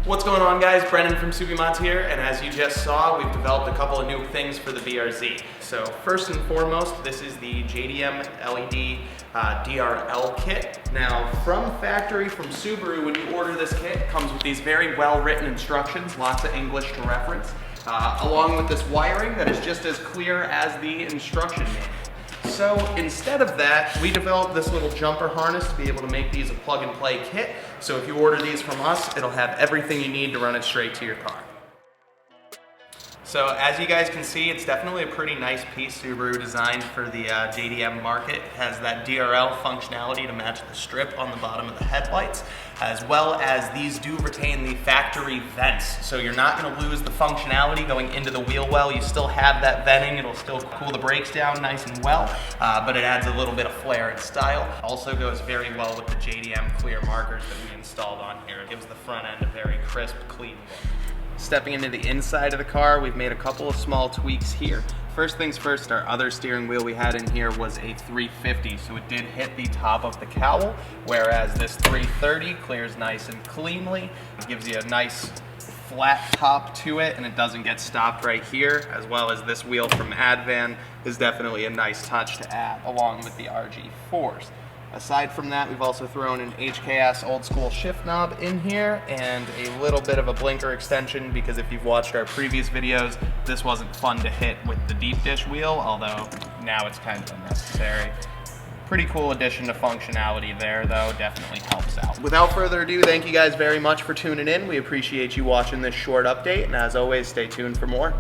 What's going on, guys? Brennan from Subimods here, and as you just saw, we've developed a couple of new things for the BRZ. So first and foremost, this is the JDM LED DRL kit. Now, from factory, from Subaru, when you order this kit, it comes with these very well-written instructions, lots of English to reference, along with this wiring that is just as clear as the instruction manual. So instead of that, we developed this little jumper harness to be able to make these a plug-and-play kit. So if you order these from us, it'll have everything you need to run it straight to your car. So as you guys can see, it's definitely a pretty nice piece Subaru designed for the JDM market. It has that DRL functionality to match the strip on the bottom of the headlights, as well as these do retain the factory vents. So you're not going to lose the functionality going into the wheel well. You still have that venting. It'll still cool the brakes down nice and well, but it adds a little bit of flair and style. Also goes very well with the JDM clear markers that we installed on here. It gives the front end a very crisp, clean look. Stepping into the inside of the car, we've made a couple of small tweaks here. First things first, our other steering wheel we had in here was a 350, so it did hit the top of the cowl, whereas this 330 clears nice and cleanly. It gives you a nice flat top to it, and it doesn't get stopped right here, as well as this wheel from Advan is definitely a nice touch to add, along with the RG4s. Aside from that, we've also thrown an HKS old school shift knob in here and a little bit of a blinker extension, because if you've watched our previous videos, this wasn't fun to hit with the deep dish wheel, although now it's kind of unnecessary. Pretty cool addition to functionality there, though, definitely helps out. Without further ado, thank you guys very much for tuning in. We appreciate you watching this short update, and as always, stay tuned for more.